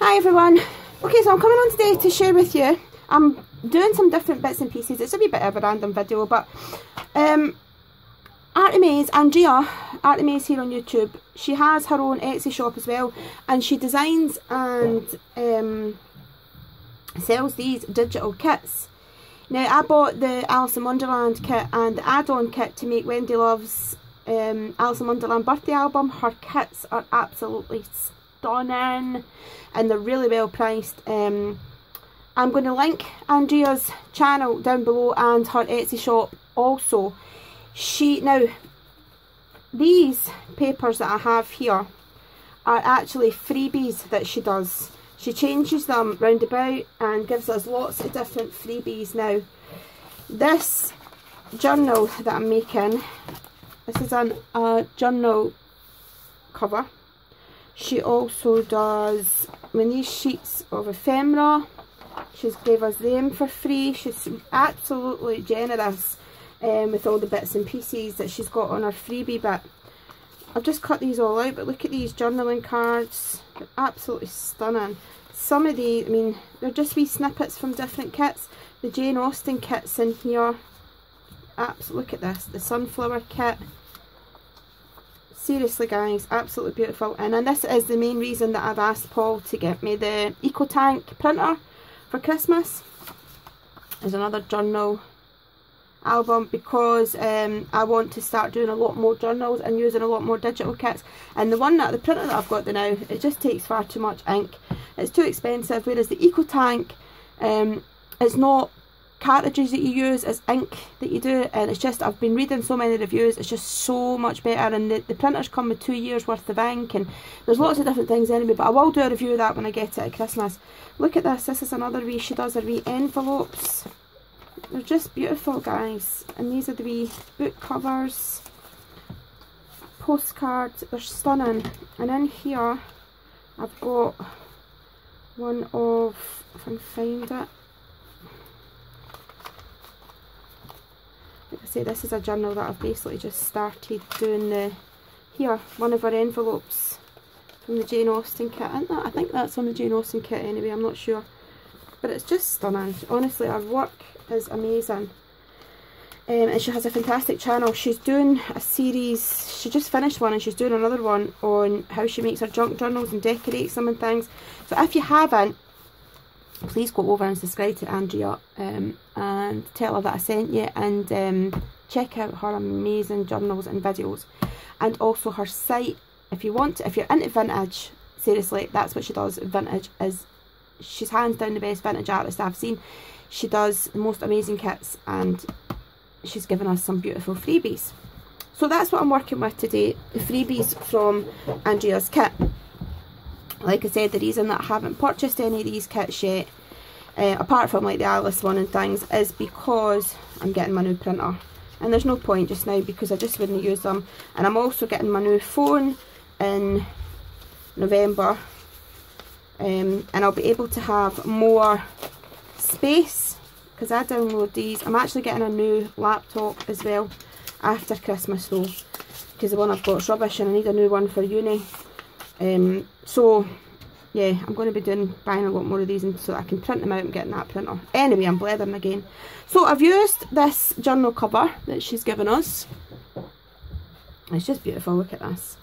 Hi everyone. Okay, so I'm coming on today to share with you. I'm doing some different bits and pieces. It's a wee bit of a random video, but ARTYmaze, Andrea, ARTYmaze here on YouTube, she has her own Etsy shop as well, and she designs and sells these digital kits. Now, I bought the Alice in Wonderland kit and the add-on kit to make Wendy Love's Alice in Wonderland birthday album. Her kits are absolutely stunning and they're really well priced. I'm going to link Andrea's channel down below and her Etsy shop also. Now, these papers that I have here are actually freebies that she does. She changes them round about and gives us lots of different freebies. Now, this journal that I'm making, this is a journal cover. She also does these sheets of ephemera. She's gave us them for free. She's absolutely generous with all the bits and pieces that she's got on her freebie bit. I've just cut these all out, but look at these journaling cards. They're absolutely stunning. Some of these, I mean, they're just wee snippets from different kits. The Jane Austen kit's in here. Look at this, the sunflower kit. Seriously guys, absolutely beautiful. And then this is the main reason that I've asked Paul to get me the Eco Tank printer for Christmas. There's another journal album because I want to start doing a lot more journals and using a lot more digital kits. And the printer that I've got now, it just takes far too much ink. It's too expensive, whereas the Eco Tank, it's not cartridges that you use, it's ink that you do, and it's just, I've been reading so many reviews, it's just so much better. And the printers come with 2 years worth of ink, and there's lots of different things anyway, but I will do a review of that when I get it at Christmas. Look at this, this is another wee, she does her wee envelopes. They're just beautiful guys, and these are the wee book covers, postcards, they're stunning. And in here I've got one of, if I can find it, like I say, this is a journal that I've basically just started doing one of her envelopes from the Jane Austen kit, isn't that? I think that's on the Jane Austen kit anyway, I'm not sure. But it's just stunning. Honestly, her work is amazing. And she has a fantastic channel. She's doing a series, she just finished one and she's doing another one on how she makes her junk journals and decorates them and things. So if you haven't, please go over and subscribe to Andrea and tell her that I sent you, and check out her amazing journals and videos, and also her site if you want to, if you're into vintage. Seriously, that's what she does. Vintage is, she's hands down the best vintage artist I've seen. She does the most amazing kits and she's given us some beautiful freebies. So that's what I'm working with today, the freebies from Andrea's kit. Like I said, the reason that I haven't purchased any of these kits yet, apart from like the Alice one and things, is because I'm getting my new printer. And there's no point just now because I just wouldn't use them. And I'm also getting my new phone in November. And I'll be able to have more space because I download these. I'm actually getting a new laptop as well after Christmas though, because the one I've got is rubbish and I need a new one for uni. So yeah, I'm going to be buying a lot more of these and so that I can print them out and get in that printer. Anyway, I'm blethering again. So I've used this journal cover that she's given us. It's just beautiful, look at this.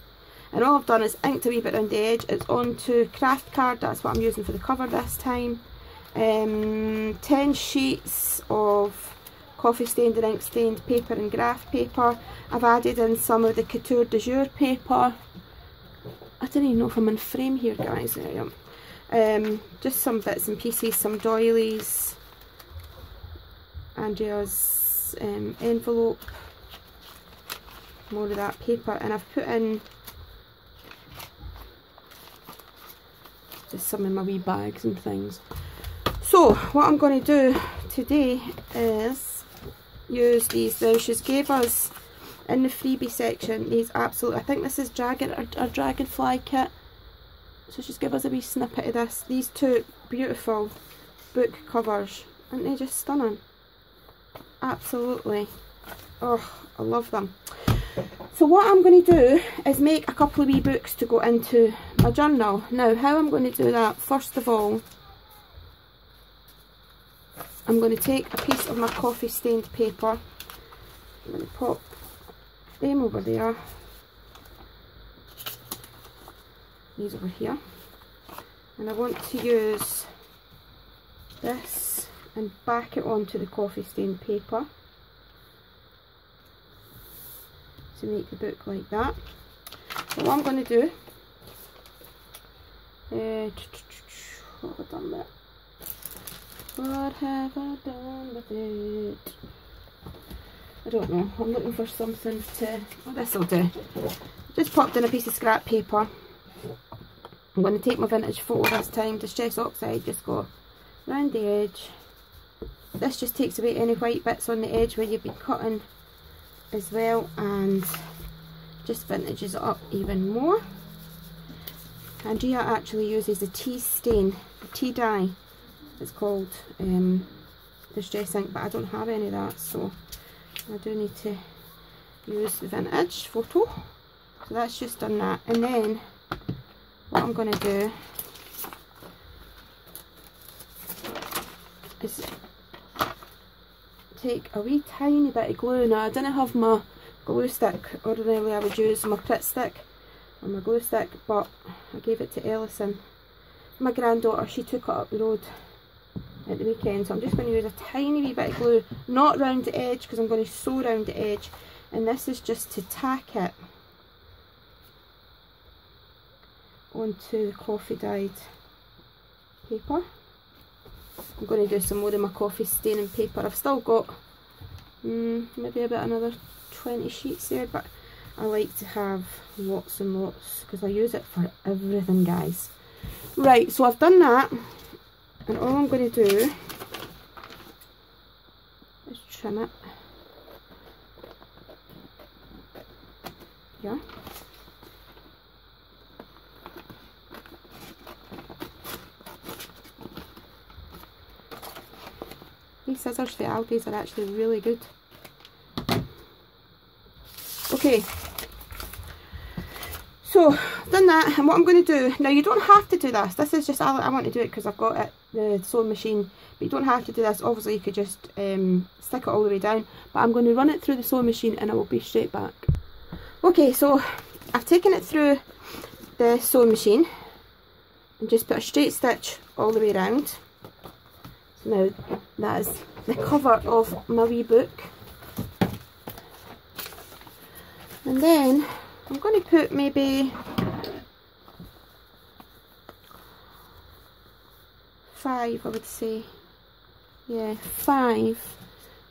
And all I've done is inked a wee bit around the edge. It's onto craft card, that's what I'm using for the cover this time. 10 sheets of coffee stained and ink stained paper and graph paper. I've added in some of the Couture de Jour paper. I don't even know if I'm in frame here guys, there I am. Just some bits and pieces, some doilies, Andrea's envelope, more of that paper, and I've put in just some in my wee bags and things. So what I'm going to do today is use these. Now she's gave us in the freebie section these absolute, I think this is our dragonfly kit, so she's given us a wee snippet of this. These two beautiful book covers, aren't they just stunning? Absolutely, oh I love them. So what I'm going to do is make a couple of wee books to go into a journal. Now how I'm going to do that, first of all, I'm going to take a piece of my coffee stained paper. I'm going to pop them over there, these over here, and I want to use this and back it onto the coffee stained paper to make the book like that. So what I'm going to do, what have I done there? What have I done with it? I don't know. I'm looking for something to... Oh, this will do. Just popped in a piece of scrap paper. I'm going to take my vintage photo this time. Distress Oxide, just go round the edge. This just takes away any white bits on the edge where you've been cutting as well, and just vintages it up even more. Andrea actually uses a tea stain, a tea dye. It's called Distress ink, but I don't have any of that, so I do need to use the vintage photo. So that's just done that. And then what I'm going to do is take a wee tiny bit of glue. Now I didn't have my glue stick. Ordinarily I would use my Pritt stick or my glue stick, but I gave it to Ellison, my granddaughter. She took it up the road at the weekend, so I'm just going to use a tiny wee bit of glue, not round the edge because I'm going to sew round the edge, and this is just to tack it onto the coffee dyed paper. I'm going to do some more of my coffee staining paper. I've still got maybe about another 20 sheets there, but I like to have lots and lots because I use it for everything, guys. Right, so I've done that, and all I'm going to do is trim it. Yeah. These scissors for ARTYmaze are actually really good. Okay, so done that, and what I'm going to do now, you don't have to do this. This is just I want to do it because I've got it, the sewing machine, but you don't have to do this. Obviously you could just stick it all the way down, but I'm going to run it through the sewing machine and I will be straight back. Okay, so I've taken it through the sewing machine and just put a straight stitch all the way around. So now that is the cover of my wee book. And then I'm going to put maybe 5, I would say. Yeah, 5.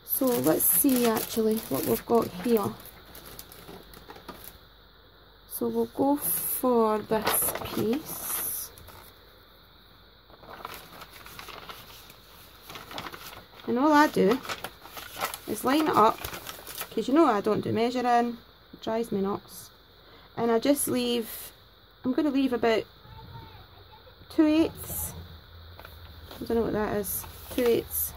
So let's see actually what we've got here. So we'll go for this piece. And all I do is line it up, because you know I don't do measuring. Drives me nuts, and I just leave, I'm going to leave about 2/8, I don't know what that is, 2/8,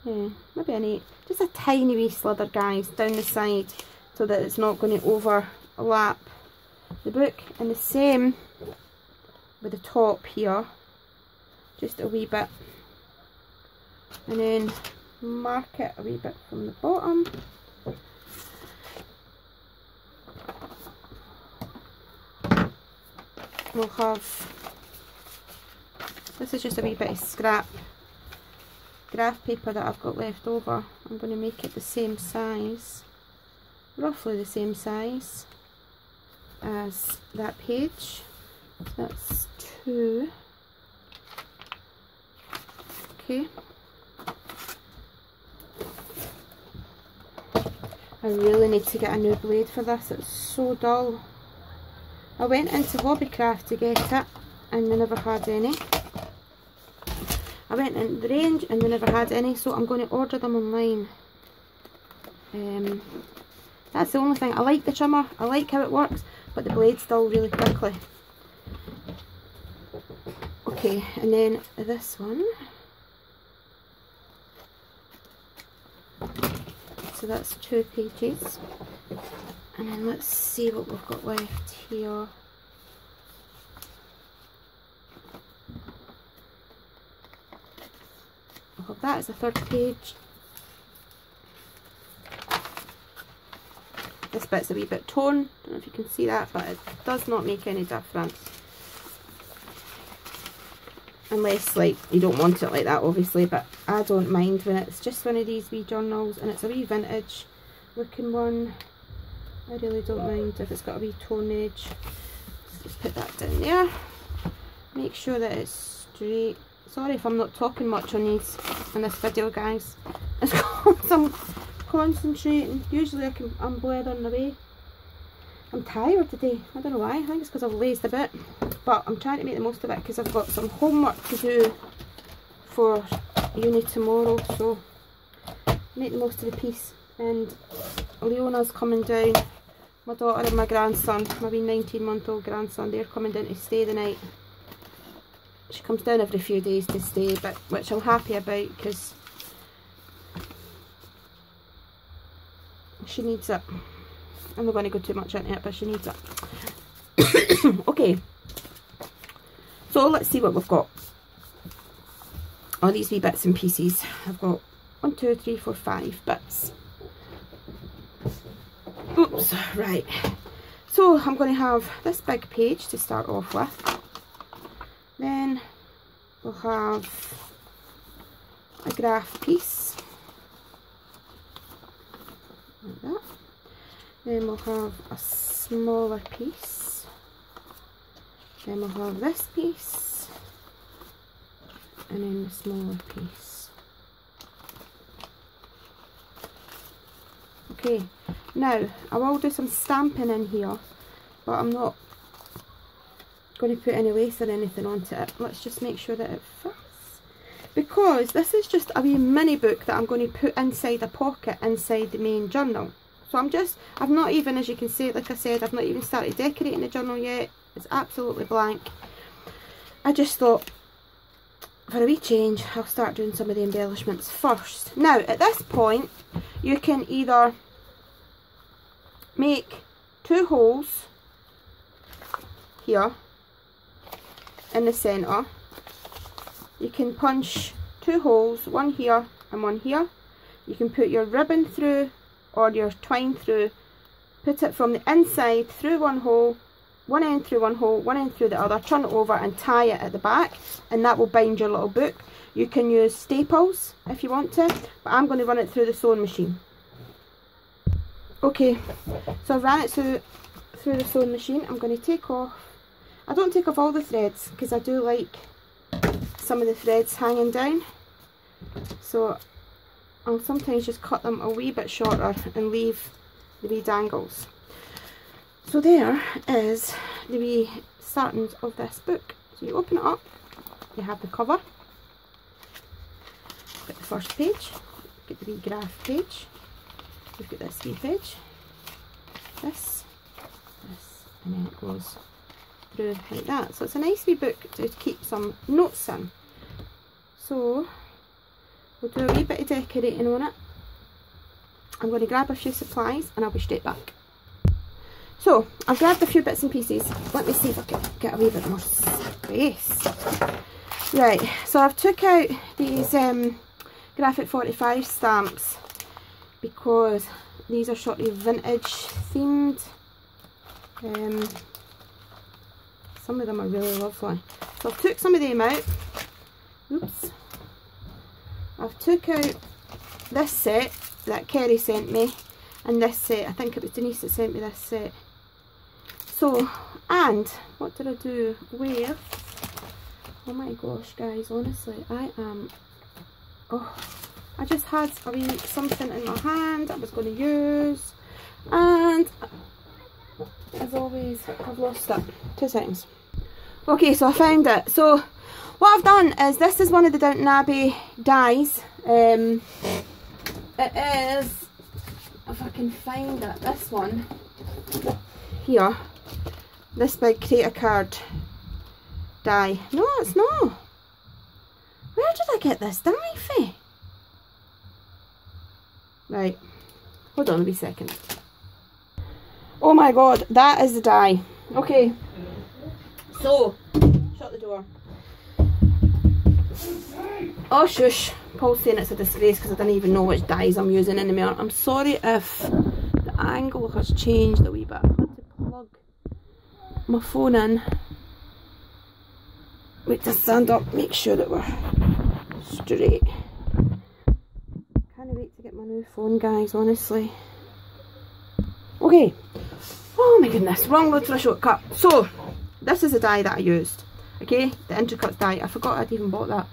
yeah, maybe an 8, just a tiny wee slither, guys, down the side, so that it's not going to overlap the book. And the same with the top here, just a wee bit, and then mark it a wee bit from the bottom. We'll have, this is just a wee bit of scrap graph paper that I've got left over. I'm going to make it the same size, roughly the same size as that page. That's 2. Okay. I really need to get a new blade for this, it's so dull. I went into Hobbycraft to get it and they never had any. I went in the range and they never had any, so I'm going to order them online. That's the only thing. I like the trimmer, I like how it works, but the blade's dull really quickly. Okay, and then this one. So that's 2 pages. And then let's see what we've got left here. I'll have that as a third page. This bit's a wee bit torn, don't know if you can see that, but it does not make any difference. Unless, like, you don't want it like that, obviously, but I don't mind when it's just one of these wee journals and it's a wee vintage looking one. I really don't mind if it's got a wee torn edge. Let's just put that down there. Make sure that it's straight. Sorry if I'm not talking much on this video, guys. It's because I'm concentrating. Usually I'm blathering away. I'm tired today. I don't know why. I think it's because I've lazed a bit. But I'm trying to make the most of it because I've got some homework to do for uni tomorrow. So make the most of the piece. And Leona's coming down. My daughter and my grandson, my wee 19-month-old grandson, they're coming down to stay the night. She comes down every few days to stay, but which I'm happy about because she needs it. I'm not going to go too much into it, but she needs it. Okay, so let's see what we've got. All these wee bits and pieces. I've got 1, 2, 3, 4, 5 bits. Oops, right. So I'm going to have this big page to start off with. Then we'll have a graph piece, like that. Then we'll have a smaller piece. Then we'll have this piece, and then the smaller piece. Okay, now I will do some stamping in here, but I'm not going to put any lace or anything onto it. Let's just make sure that it fits, because this is just a wee mini book that I'm going to put inside a pocket inside the main journal. So I've not even, as you can see, like I said, I've not even started decorating the journal yet. It's absolutely blank. I just thought, for a wee change, I'll start doing some of the embellishments first. Now, at this point, you can either make 2 holes here in the centre. You can punch 2 holes, one here and one here. You can put your ribbon through or your twine through, put it from the inside through one hole, one end through one hole, one end through the other, turn it over and tie it at the back, and that will bind your little book. You can use staples if you want to, but I'm going to run it through the sewing machine. Okay, so I've ran it through the sewing machine. I'm going to take off, I don't take off all the threads because I do like some of the threads hanging down, so I'll sometimes just cut them a wee bit shorter and leave the wee dangles. So there is the wee startings of this book. So you open it up, you have the cover, get the first page, get the wee graph page, we've got this wee page, this, and then it goes through like that. So it's a nice wee book to keep some notes in. So we'll do a wee bit of decorating on it. I'm going to grab a few supplies and I'll be straight back. So I've grabbed a few bits and pieces. Let me see if I can get a wee bit more space. Right, so I've took out these Graphic 45 stamps because these are sort of vintage themed. Some of them are really lovely. So I've took some of them out. Oops. I've took out this set that Kerry sent me, and this set, I think it was Denise that sent me this set. So, and what did I do with, oh my gosh guys, honestly, I just had a wee something in my hand I was going to use, and as always I've lost it. 2 seconds. Okay, so I found it. So what I've done is, this is one of the Downton Abbey dies. It is, if I can find it, this one here, this big create a card die. No, it's not. Where did I get this die from? Right, hold on a wee second. Oh my god, that is the dye. Okay, so, shut the door. Oh shush, Paul's saying it's a disgrace because I didn't even know which dyes I'm using anymore. I'm sorry if the angle has changed a wee bit. I've had to plug my phone in. Wait to stand up, make sure that we're straight. Can't wait to get my new phone, guys, honestly. Okay. Oh my goodness, wrong road for a shortcut. So, this is the dye that I used. Okay, the Intricates dye. I forgot I'd even bought that.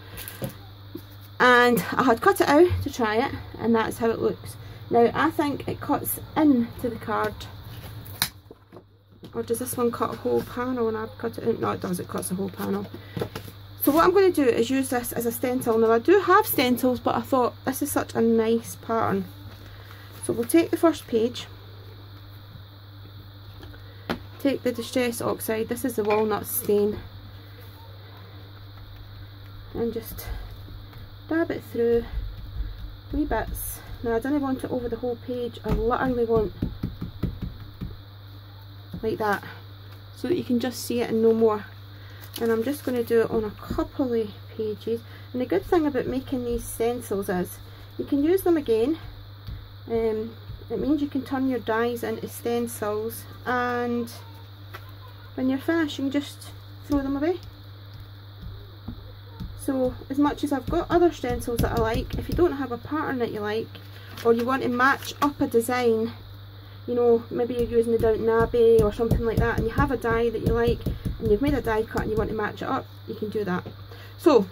And I had cut it out to try it, and that's how it looks. Now, I think it cuts into the card. Or does this one cut a whole panel and I've cut it in? No, it does, it cuts a whole panel. So what I'm going to do is use this as a stencil. Now, I do have stencils, but I thought this is such a nice pattern. So we'll take the first page. Take the Distress Oxide, this is the walnut stain, and just dab it through wee bits. Now I don't want it over the whole page, I literally want like that, so that you can just see it and no more. And I'm just going to do it on a couple of pages. And the good thing about making these stencils is you can use them again. It means you can turn your dies into stencils, and when you're finished you can just throw them away. So as much as I've got other stencils that I like, if you don't have a pattern that you like, or you want to match up a design, you know, maybe you're using the Downton Abbey or something like that, and you have a die that you like and you've made a die cut and you want to match it up, you can do that. So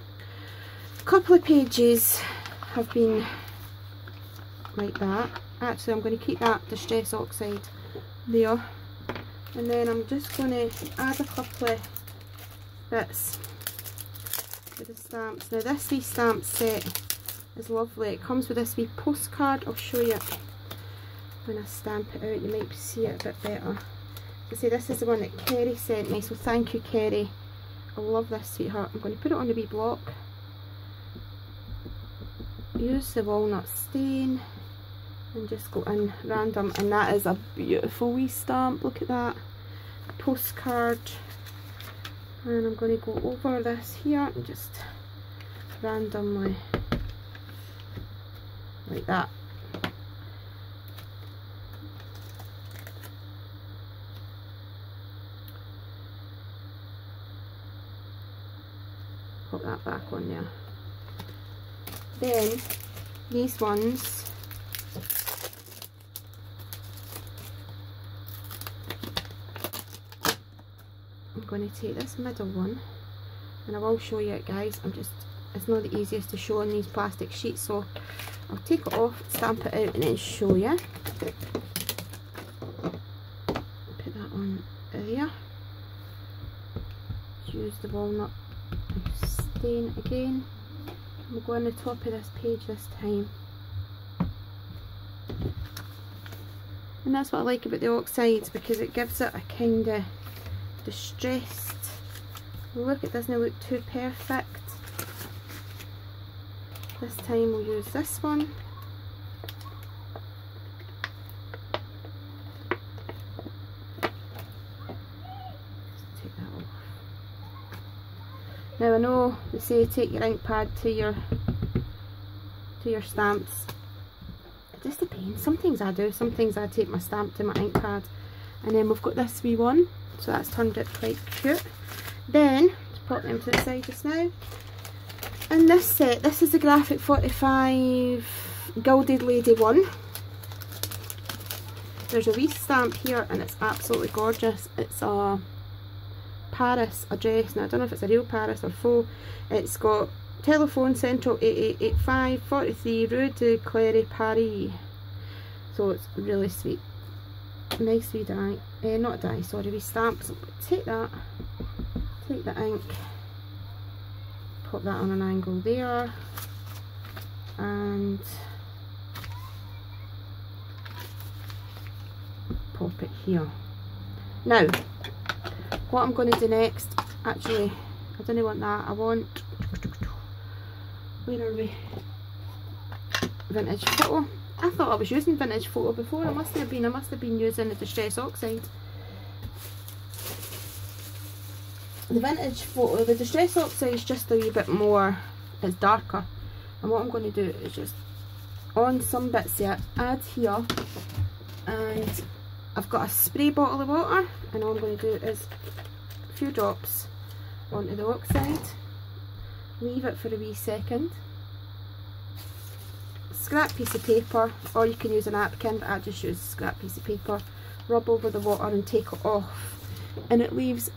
a couple of pages have been like that. Actually, I'm going to keep that Distress Oxide there, and then I'm just going to add a couple of bits to the stamps. Now this wee stamp set is lovely. It comes with this wee postcard. I'll show you when I stamp it out, you might see it a bit better. So say this is the one that Kerry sent me, so thank you Kerry. I love this, sweetheart. I'm going to put it on the wee block. Use the walnut stain and just go in random, and that is a beautiful wee stamp. Look at that postcard. And I'm going to go over this here and just randomly like that. Put that back on there. Then these ones, I'm going to take this middle one, and I will show you it, guys. It's not the easiest to show on these plastic sheets, so I'll take it off, stamp it out and then show you. Put that on there. Use the walnut stain again. We'll go on the top of this page this time. And that's what I like about the oxides, because it gives it a kind of distressed look. It doesn't look too perfect. This time we'll use this one. Take that off. Now I know they say take your ink pad to your stamps. It just depends. Sometimes I do, sometimes I take my stamp to my ink pad. And then we've got this wee one, so that's turned out quite cute. Then, to put them to the side just now, in this set, this is the Graphic 45 Gilded Lady one. There's a wee stamp here and it's absolutely gorgeous. It's a Paris address. Now I don't know if it's a real Paris or faux. It's got Telephone Central 8885 43 Rue de Clery, Paris. So it's really sweet. Nice wee die. Not a die, sorry, wee stamp. So take that, take the ink, put that on an angle there, and pop it here. Now, what I'm going to do next, actually, I don't want that, I want, where are we? Vintage photo. I thought I was using vintage photo before. I must have been using the Distress Oxide. The vintage photo, the Distress Oxide is just a wee bit more, it's darker. And what I'm going to do is just on some bits here, add here, and I've got a spray bottle of water, and all I'm going to do is a few drops onto the oxide, leave it for a wee second, scrap piece of paper, or you can use a napkin, but I just use a scrap piece of paper, rub over the water and take it off, and it leaves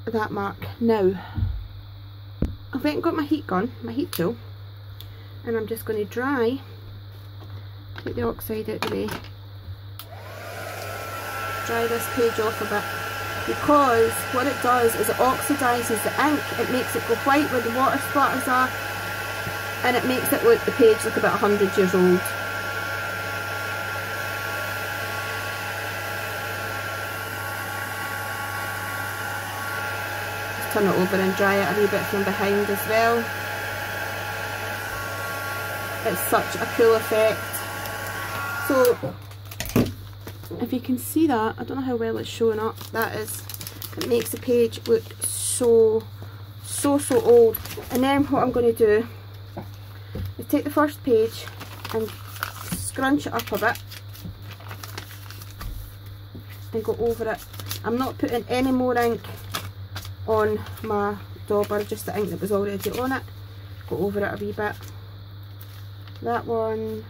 that mark. Now I've went and got my heat gun, my heat tool, and I'm just going to take the oxide out of the way, dry this page off a bit, because what it does is it oxidises the ink, it makes it go white where the water splatters are, and it makes it look, the page look about 100 years old. Turn it over and dry it a wee bit from behind as well. It's such a cool effect. So if you can see that, I don't know how well it's showing up, that is, it makes the page look so old. And then what I'm going to do is take the first page and scrunch it up a bit and go over it. I'm not putting any more ink on my dauber, just the ink that was already on it. Go over it a wee bit. That one,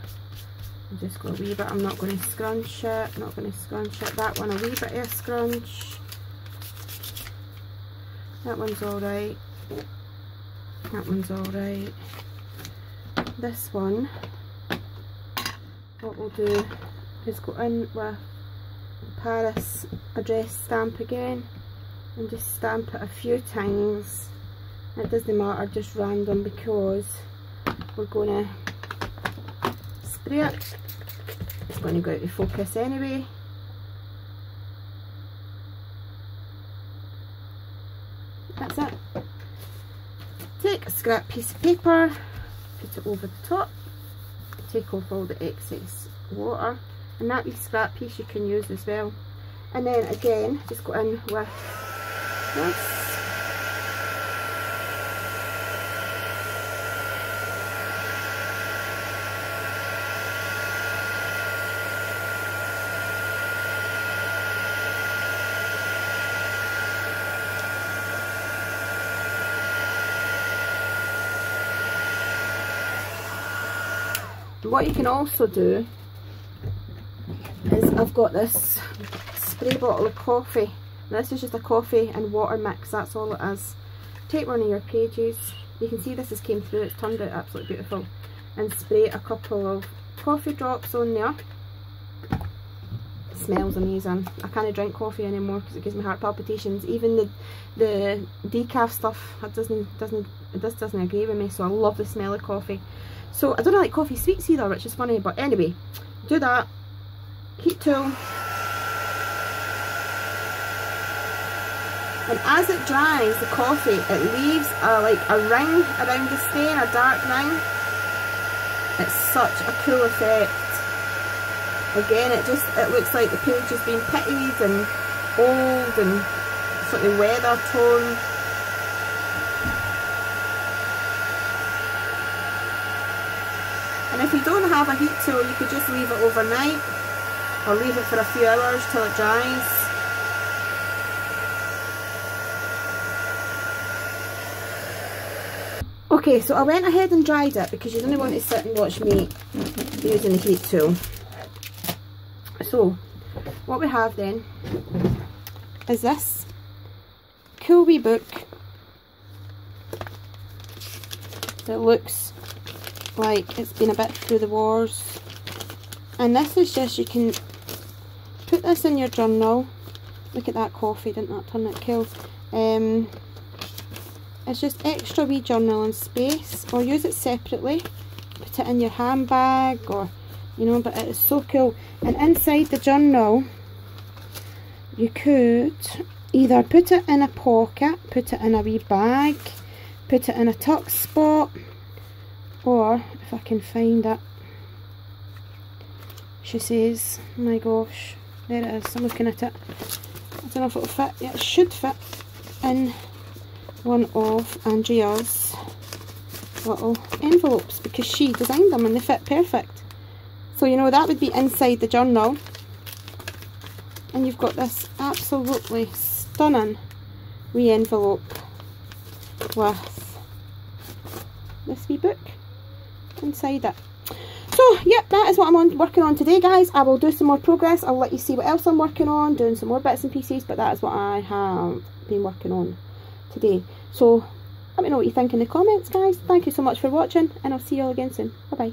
I'll just go a wee bit, I'm not going to scrunch it, That one a wee bit of a scrunch. That one's alright. That one's alright. This one, what we'll do is go in with Paris address stamp again, and just stamp it a few times. It doesn't matter, just random, because we're going to spray it. It's going to go out of focus anyway. That's it. Take a scrap piece of paper, put it over the top, take off all the excess water, and that wee scrap piece you can use as well. And then again, just go in with this. What you can also do is, I've got this spray bottle of coffee. This is just a coffee and water mix, that's all it is. Take one of your pages, you can see this has came through, it's turned out absolutely beautiful, and spray a couple of coffee drops on there. It smells amazing. I can't drink coffee anymore because it gives me heart palpitations. Even the decaf stuff, it doesn't agree with me, so I love the smell of coffee. So I don't like coffee sweets either, which is funny, but anyway, do that. Heat tool. And as it dries, the coffee, it leaves like a ring around the stain, a dark ring. It's such a cool effect. Again, it looks like the page has been pitted and old and sort of weather tone. And if you don't have a heat tool, you could just leave it overnight or leave it for a few hours till it dries. Okay, so I went ahead and dried it because you don't want to sit and watch me using the heat tool. So, what we have then is this cool wee book that looks like it's been a bit through the wars. And this is just, you can put this in your journal. Look at that coffee, didn't that turn it cool? It's just extra wee journaling space, or use it separately, put it in your handbag, or you know, but it is so cool. And inside the journal you could either put it in a pocket, put it in a wee bag, put it in a tuck spot, or if I can find it, she says. My gosh, there it is, I'm looking at it. I don't know if it'll fit. Yeah, it should fit in one of Andrea's little envelopes because she designed them and they fit perfect. So you know, that would be inside the journal, and you've got this absolutely stunning wee envelope with this wee book inside it. So yep, that is what I'm working on today, guys. I will do some more progress. I'll let you see what else I'm working on, doing some more bits and pieces, but that is what I have been working on today. So let me know what you think in the comments, guys. Thank you so much for watching, and I'll see you all again soon. Bye bye.